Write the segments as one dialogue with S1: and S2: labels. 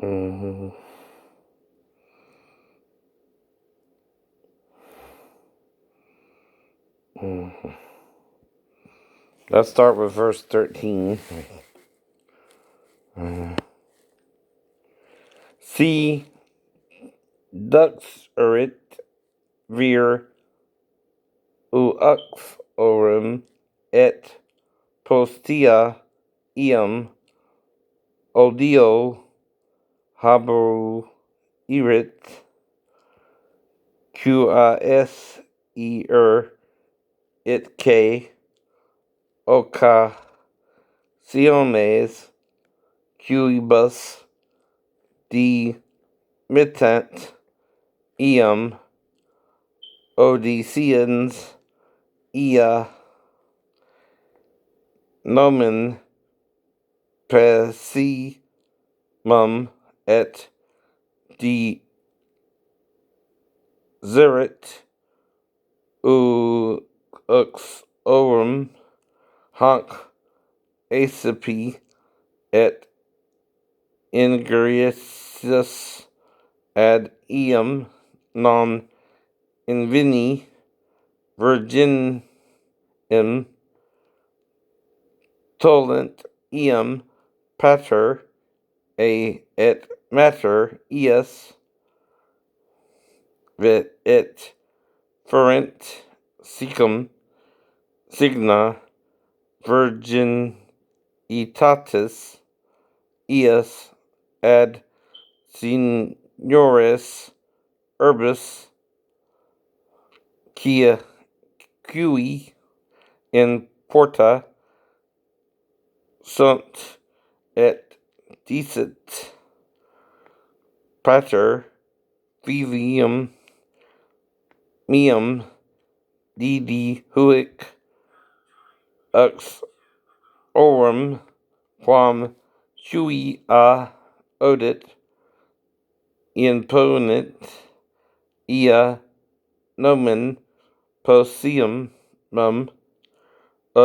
S1: Mhm. Mhm. Let's start with verse 13. See, dux erit vir ux orum et postea iam odio haberu erit qas it k occasiones quibus dimittent iam Odysseans ea nomen pessimum et desirit ux orum hanc acipi et ingrius ad eam non inveni virginem tolent eam pater et mater eas et ferent signa virginitatis eas ad seniores urbis cui in porta sunt et dicit pater filium meum didi huic ux orum quam cui odit imponit ea nomen possium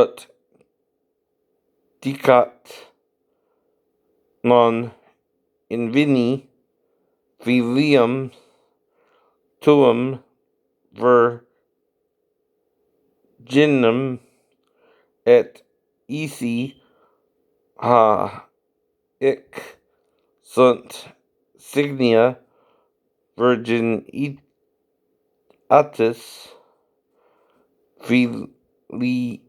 S1: ut dicat non inveni filium tuum virginum et isi hic sunt signia virginitatis filii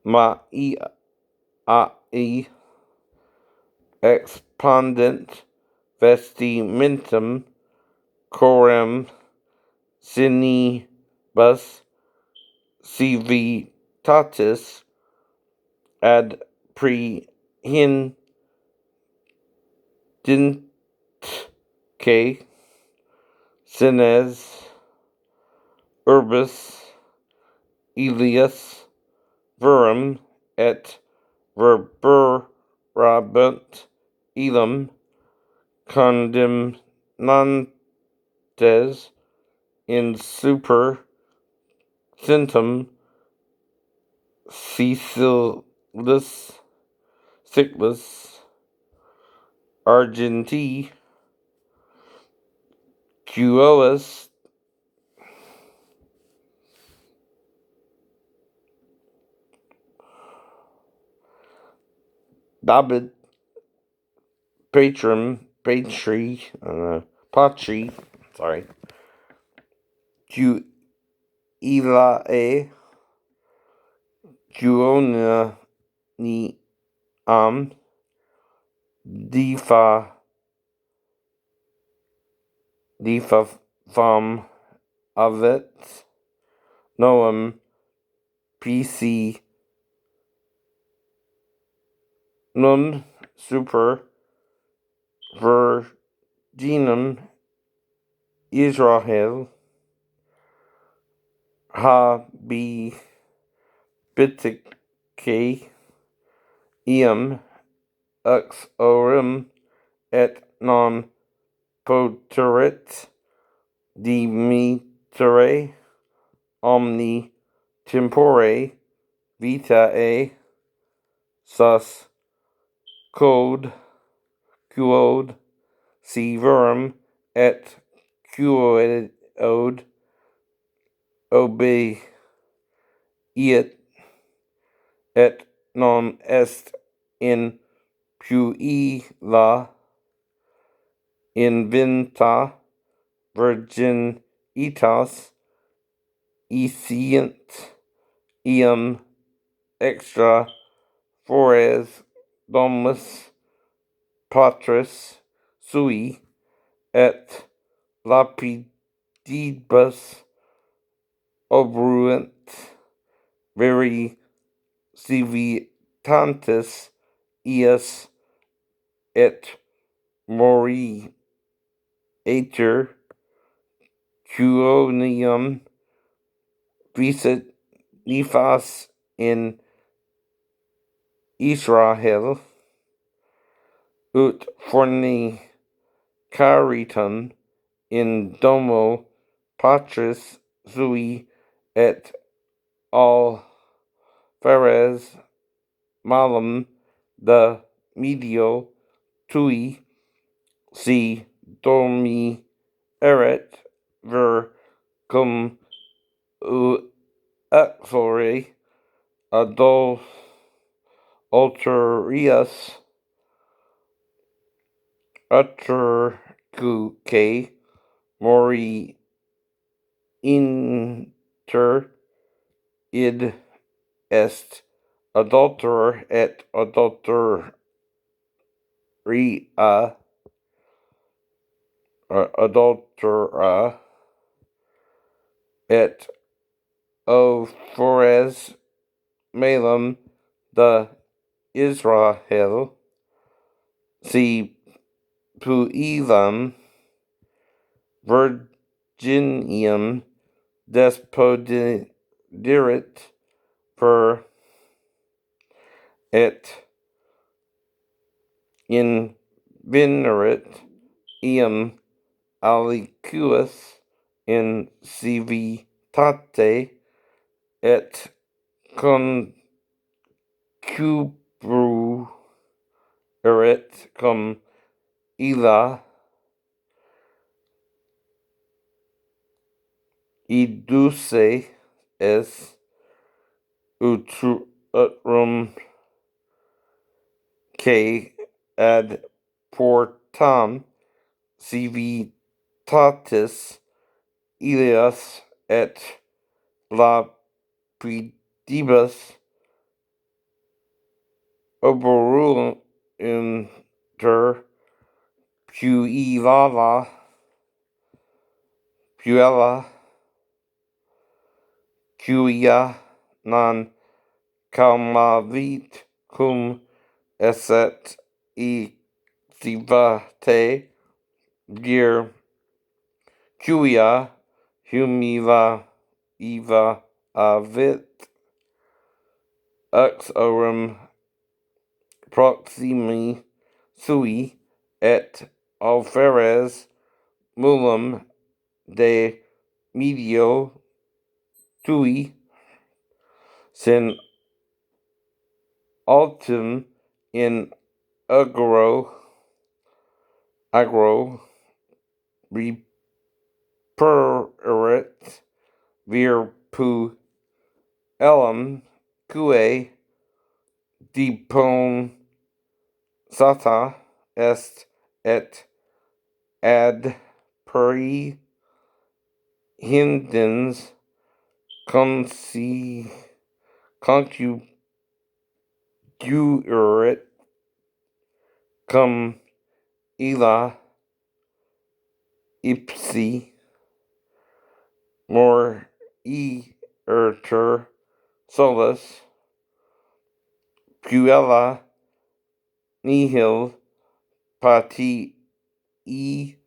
S1: Maai expandent vestimentum coram sinibus civitatis ad prehendente senes urbis Elias verum et verberabunt elam condemnantes in super centum siculus argenti quoas dabit patri, sorry, Q Elae Quonia ni defa fam avet noam PC nun super virginum Israel habitike iam ux orum et non poterit dimitere omni tempore vitae sus code quod, si verum et quod obeiet et non est in puella inventa virginitas escient iam extra fores domus patris sui et lapidibus obruent veri civitantes ius et mori aeter quoniam visit nefas in Israel ut fornicaritum in domo patris sui et al feres malum de medio tui si dormi eret ver cum uxore adulterias uterque mori inter id est adulter et adulteria adultera et fores malum de Israel si puellam virginium despoderit per et invenerit iam aliquus in civitate et concubruerit cum illa educe es utrum que ad portam civitatis ilias et lapidibus oborunter puella quia non calmavit cum esset civate vir quia humila avit uxorem proximi sui et alferes mulum de medio tui sin altum in agro reperit vir puellam quae depon sata est et ad peri hindens concubuerit cum illa ipsi morieter solus puella nihil pati eater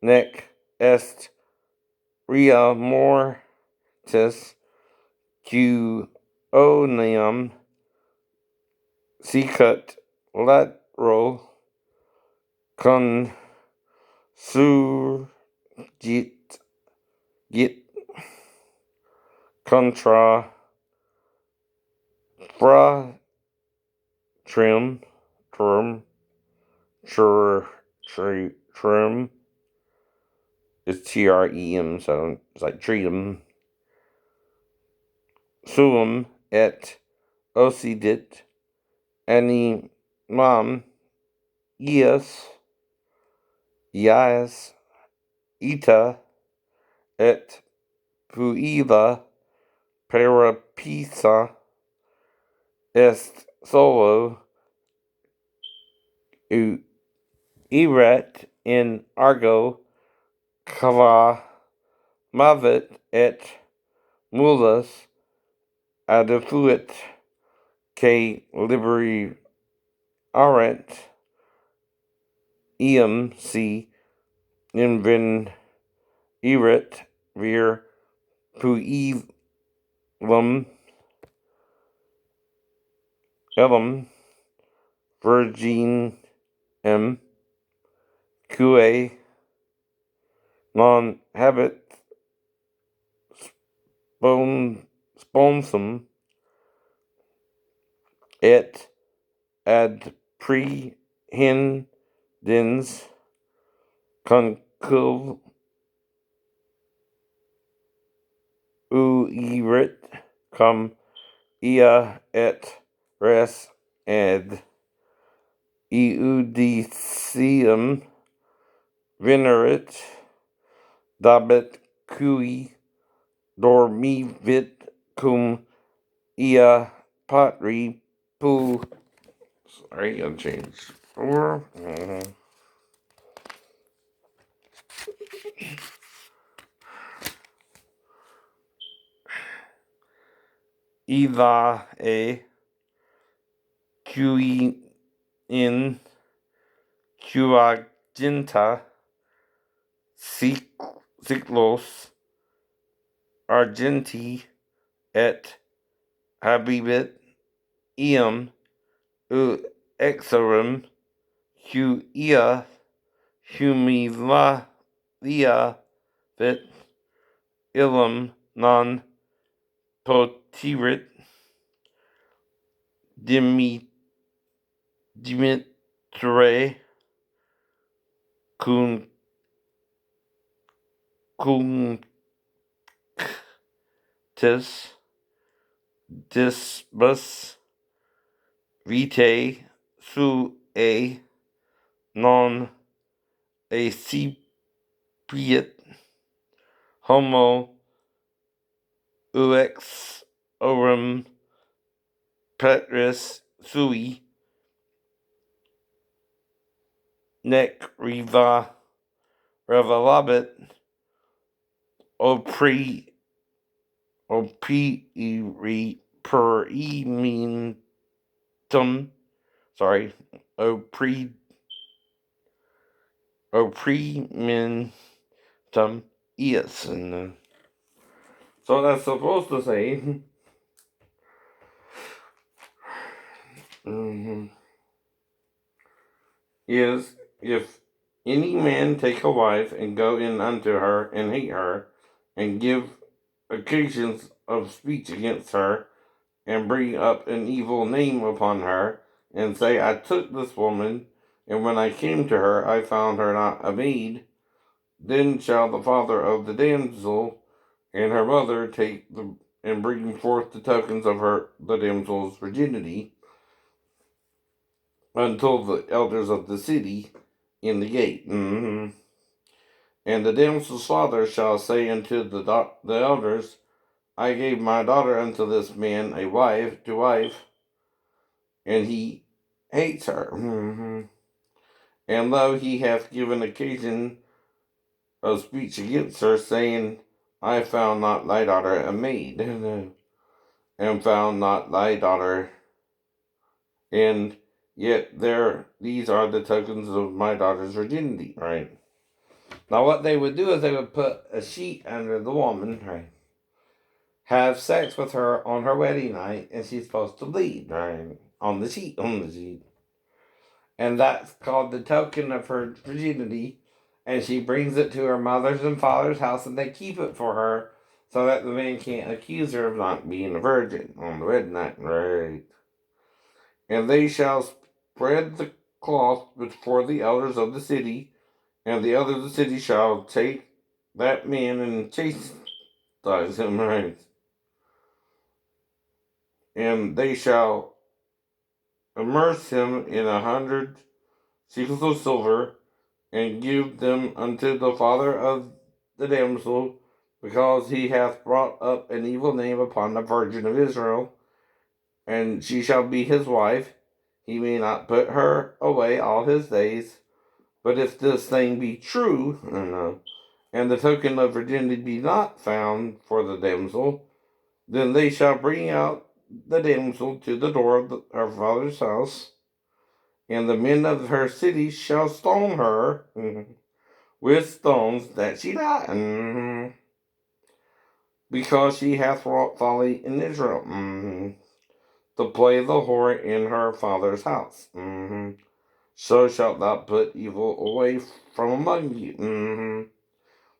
S1: nec est rea mortis quoniam sicut latero consurgit contra fratrum Trim, trim is TREM, so it's like treatum. Suum et occidit animam ias ita et puilla peripissa est solo erat in argo cava mavit et mulus adefuit que liberi arent si inven erat vir puillum elam virginem quae non habet sponsum et ad prehendens concul uirit cum ia et res ad eudicium venerit dabit cui dormivit cum ia patri pu. Sorry, I'll change. Eva a qui in quaginta ciclos argenti et habibit eam exorum ia humilia vit illum non potirit dimitre cunctis disbus vitae suae non accipiet homo ux orum petris sui nec revelabit opri oprimentum ius. And so that's supposed to say is if any man take a wife and go in unto her and hate her and give occasions of speech against her and bring up an evil name upon her and say, I took this woman, and when I came to her I found her not a maid, then shall the father of the damsel and her mother take and bring forth the tokens of the damsel's virginity until the elders of the city in the gate. And the damsel's father shall say unto the elders, I gave my daughter unto this man to wife, and he hates her. And lo, he hath given occasion of speech against her, saying, I found not thy daughter a maid, and found not thy daughter, and yet these are the tokens of my daughter's virginity, right? Now what they would do is they would put a sheet under the woman, right? Have sex with her on her wedding night, and she's supposed to bleed, right? On the sheet. And that's called the token of her virginity, and she brings it to her mother's and father's house, and they keep it for her so that the man can't accuse her of not being a virgin on the wedding night, right? And they shall spread the cloth before the elders of the city, and the elders of the city shall take that man and chastise him, right? And they shall immerse him in 100 shekels of silver, and give them unto the father of the damsel, because he hath brought up an evil name upon the Virgin of Israel, and she shall be his wife. He may not put her away all his days. But if this thing be true, and the token of virginity be not found for the damsel, then they shall bring out the damsel to the door of her father's house, and the men of her city shall stone her with stones that she die, because she hath wrought folly in Israel, to play the whore in her father's house. So shalt thou put evil away from among you.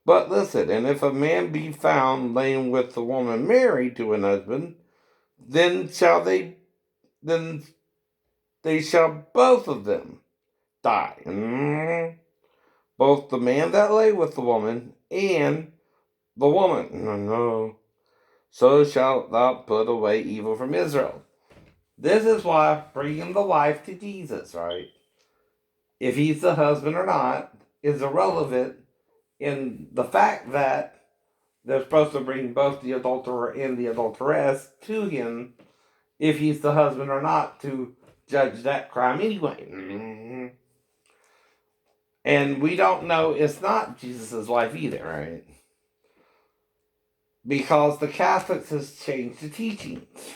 S1: But listen, and if a man be found laying with a woman married to an husband, then they shall both of them die. Both the man that lay with the woman and the woman. No. So shalt thou put away evil from Israel. This is why bringing the wife to Jesus, right? If he's the husband or not, is irrelevant in the fact that they're supposed to bring both the adulterer and the adulteress to him if he's the husband or not to judge that crime anyway. And we don't know it's not Jesus' wife either, right? Because the Catholics has changed the teachings.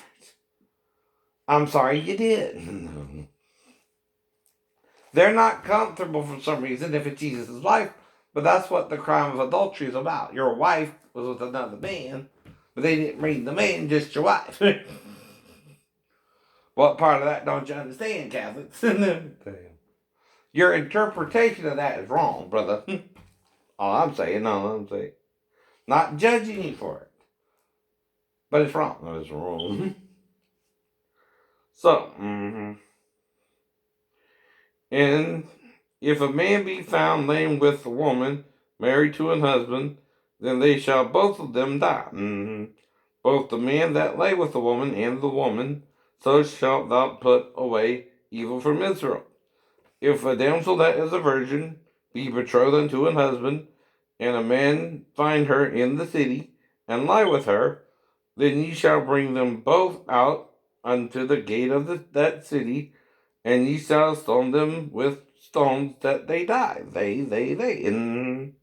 S1: I'm sorry you did. They're not comfortable for some reason if it's Jesus' wife, but that's what the crime of adultery is about. Your wife was with another man, but they didn't bring the man, just your wife. What part of that don't you understand, Catholics? Your interpretation of that is wrong, brother. All I'm saying. Not judging you for it. But it's wrong. It's wrong. So, and if a man be found laying with a woman married to an husband, then they shall both of them die. Both the man that lay with the woman and the woman, so shalt thou put away evil from Israel. If a damsel that is a virgin be betrothed unto an husband, and a man find her in the city, and lie with her, then ye shall bring them both out unto the gate of that city, and ye shall stone them with stones that they die. They. And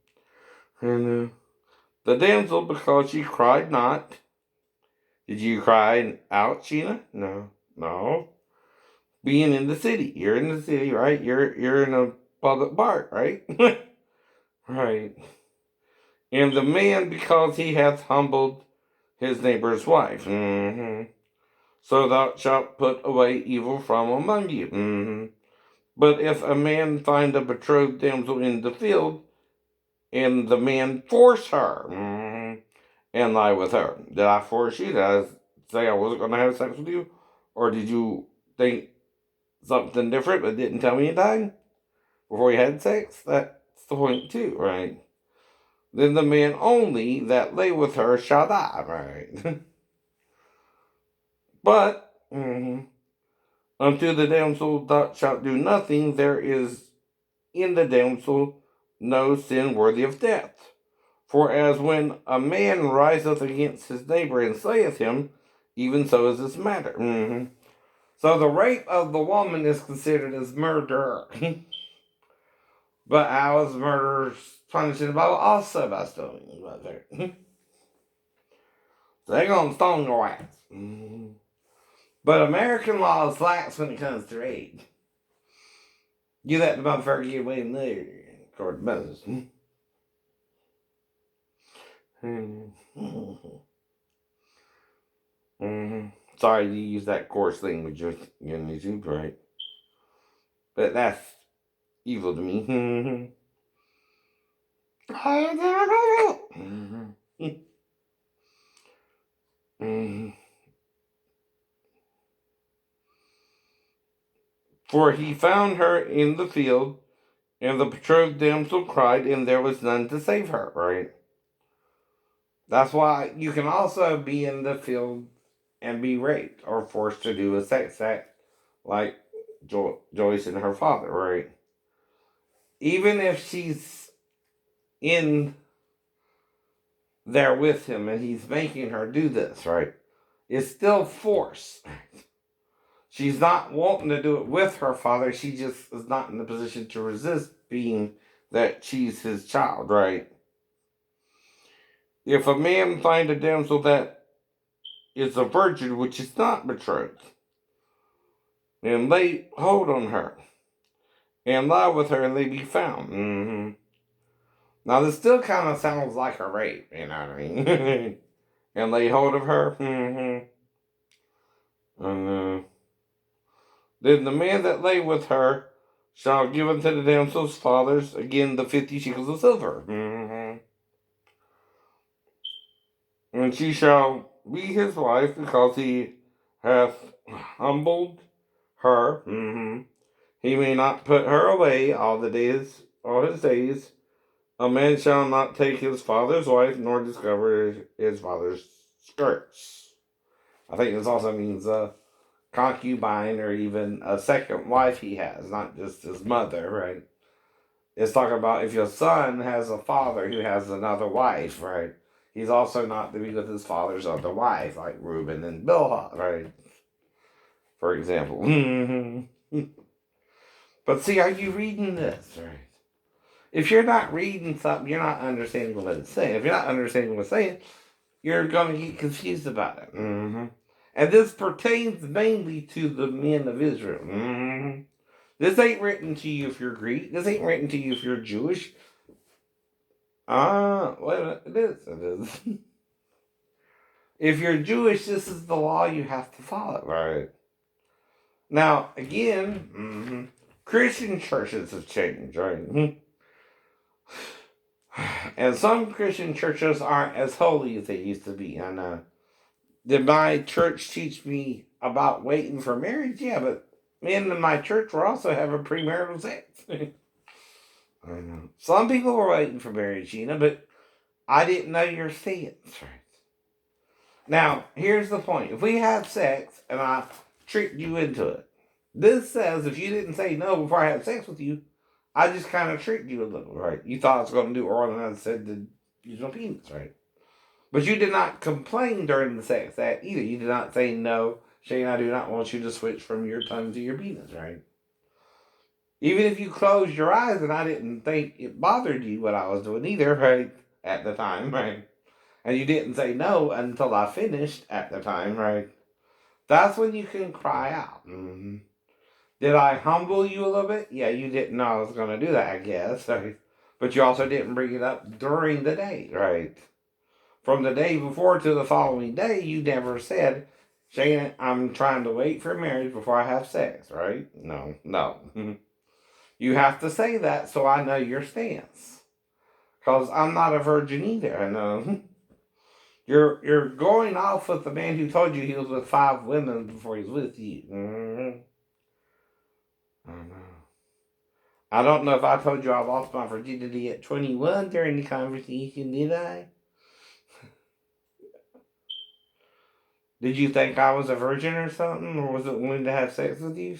S1: the damsel, because she cried not. Did you cry out, Sheena? No. Being in the city. You're in the city, right? You're in a public park, right? Right. And the man, because he hath humbled his neighbor's wife. So thou shalt put away evil from among you. But if a man find a betrothed damsel in the field, and the man force her, and lie with her. Did I force you? Did I say I wasn't going to have sex with you? Or did you think something different but didn't tell me anything before you had sex? That's the point too, right? Then the man only that lay with her shall die, right? But unto the damsel thou shalt do nothing, there is in the damsel no sin worthy of death. For as when a man riseth against his neighbor and slayeth him, even so is this matter. So the rape of the woman is considered as murder. But how is murder punished in the Bible? Also by stoning. So they're going to stone your ass. But American law is lax when it comes to rape. You let the motherfucker get away with murder, according to Moses. Sorry to use that coarse language on YouTube, right? But that's evil to me. For he found her in the field, and the betrothed damsel cried, and there was none to save her, right? That's why you can also be in the field and be raped or forced to do a sex act like Joyce and her father, right? Even if she's in there with him and he's making her do this, right? It's still force. She's not wanting to do it with her father. She just is not in the position to resist being that she's his child, right? If a man find a damsel that is a virgin, which is not betrothed, and lay hold on her, and lie with her, and they be found. Now, this still kind of sounds like a rape, you know what I mean? And lay hold of her. And then the man that lay with her shall give unto the damsel's fathers again the 50 shekels of silver. And she shall be his wife because he hath humbled her. He may not put her away all his days. A man shall not take his father's wife, nor discover his father's skirts. I think this also means a concubine or even a second wife he has, not just his mother, right? It's talking about if your son has a father who has another wife, right? He's also not to be with his father's other wife, like Reuben and Bilhah, right? For example. But see, are you reading this, right? If you're not reading something, you're not understanding what it's saying. If you're not understanding what it's saying, you're going to get confused about it. And this pertains mainly to the men of Israel. This ain't written to you if you're Greek. This ain't written to you if you're Jewish. Well, it is. It is. If you're Jewish, this is the law you have to follow. Right. Now, again, Christian churches have changed, right? And some Christian churches aren't as holy as they used to be. And did my church teach me about waiting for marriage? Yeah, but men in my church were also having premarital sex. I know. Some people were waiting for marriage, but I didn't know your stance, right? Now, here's the point. If we have sex and I tricked you into it, this says if you didn't say no before I had sex with you, I just kind of tricked you a little, right? You thought I was going to do oral and I said to use my penis, right? But you did not complain during the sex act either. You did not say no, Shane, I do not want you to switch from your tongue to your penis, right? Even if you closed your eyes and I didn't think it bothered you what I was doing either, right? At the time, right? And you didn't say no until I finished at the time, right? That's when you can cry out. Did I humble you a little bit? Yeah, you didn't know I was going to do that, I guess. Right? But you also didn't bring it up during the day, right? From the day before to the following day, you never said, Shane, I'm trying to wait for marriage before I have sex, right? No. You have to say that so I know your stance. Because I'm not a virgin either. I know. You're going off with the man who told you he was with 5 women before he was with you. I know. I don't know if I told you I lost my virginity at 21 during the conversation, did I? Did you think I was a virgin or something? Or was it willing to have sex with you?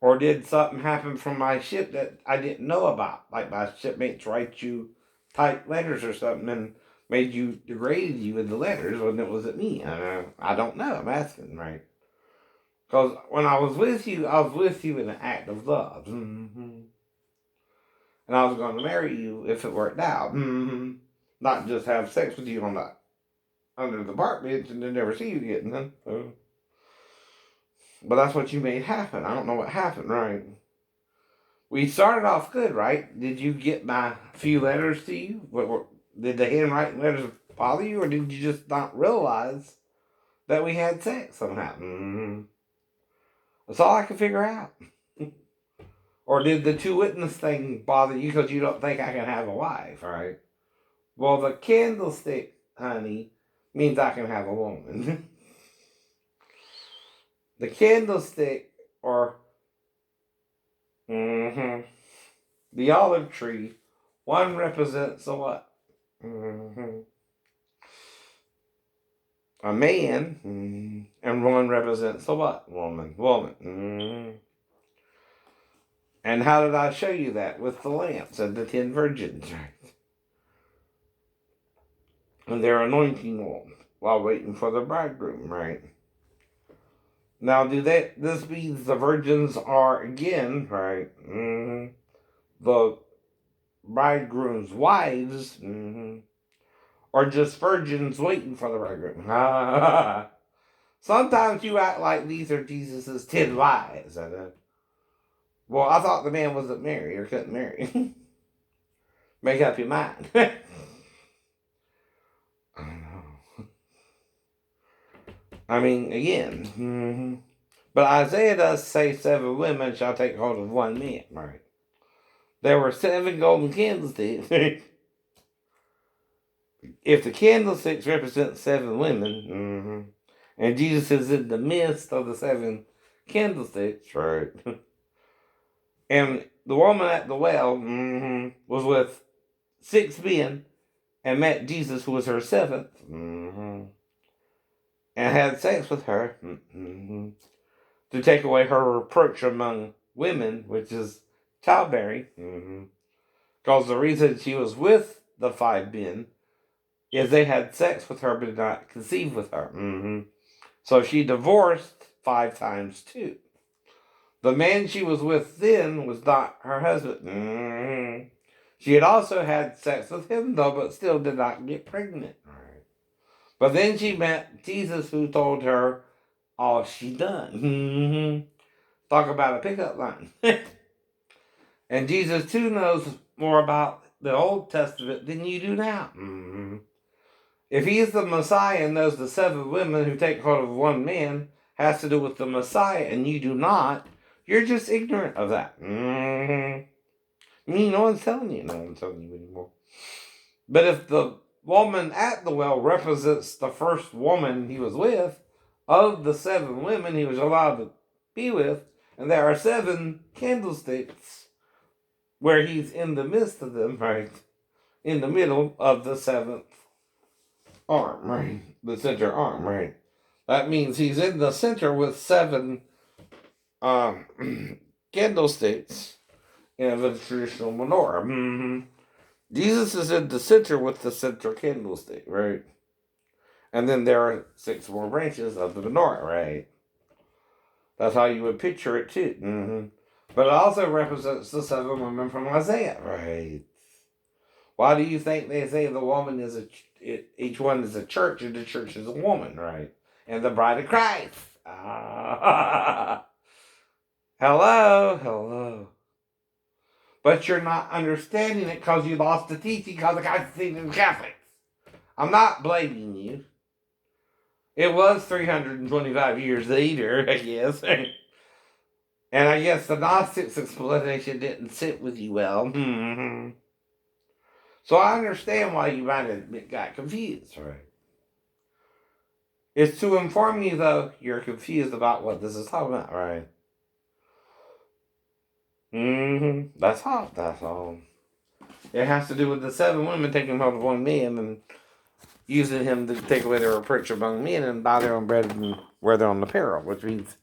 S1: Or did something happen from my ship that I didn't know about? Like my shipmates write you type letters or something and made you degraded you in the letters when it wasn't me. I don't know. I'm asking, right? Because when I was with you in an act of love. And I was going to marry you if it worked out. Not just have sex with you on the under the park bench and then never see you again. But that's what you made happen. I don't know what happened, right? We started off good, right? Did you get my few letters to you? Did the handwriting letters bother you, or did you just not realize that we had sex somehow? That's all I can figure out. Or did the 2 witness thing bother you because you don't think I can have a wife, right? Well, the candlestick, honey, means I can have a woman. The candlestick, or the olive tree, one represents a what? A man, and one represents a what? Woman. And how did I show you that? With the lamps and the 10 virgins, right? And their anointing oil while waiting for the bridegroom, right? Now, this means the virgins are again, right? The bridegroom's wives, or just virgins waiting for the bridegroom. Sometimes you act like these are Jesus's 10 wives. Well, I thought the man wasn't married or couldn't marry. Make up your mind. I don't know. I mean, again. But Isaiah does say 7 women shall take hold of 1 man, right? There were 7 golden candlesticks. If the candlesticks represent 7 women, and Jesus is in the midst of the 7 candlesticks, right? And the woman at the well was with 6 men and met Jesus, who was her 7th, and had sex with her to take away her reproach among women, which is childbearing. Because the reason she was with the 5 men is they had sex with her but did not conceive with her. So she divorced 5 times too. The man she was with then was not her husband. She had also had sex with him, though, but still did not get pregnant. But then she met Jesus, who told her all she done. Talk about a pickup line. And Jesus, too, knows more about the Old Testament than you do now. If he is the Messiah and knows the 7 women who take hold of 1 man has to do with the Messiah and you do not, you're just ignorant of that. No one's telling you. No one's telling you anymore. But if the woman at the well represents the first woman he was with, of the 7 women he was allowed to be with, and there are 7 candlesticks where he's in the midst of them, right? In the middle of the 7th arm, right? The center arm, right? That means he's in the center with 7 candlesticks in the traditional menorah. Jesus is in the center with the center candlestick, right? And then there are 6 more branches of the menorah, right? That's how you would picture it too. But it also represents the 7 women from Isaiah, right? Why do you think they say the woman is each one is a church and the church is a woman, right? And the bride of Christ. Hello. But you're not understanding it because you lost the teaching because the guys teaching Catholics. I'm not blaming you. It was 325 years later, I guess. And I guess the Gnostics' explanation didn't sit with you well. So I understand why you might have got confused, right? It's to inform you, though, you're confused about what this is talking about, right? That's all. It has to do with the 7 women taking hold of 1 man and using him to take away their reproach among men and buy their own bread and wear their own apparel, which means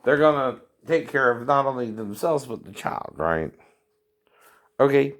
S1: they're going to take care of not only themselves but the child, right? Okay.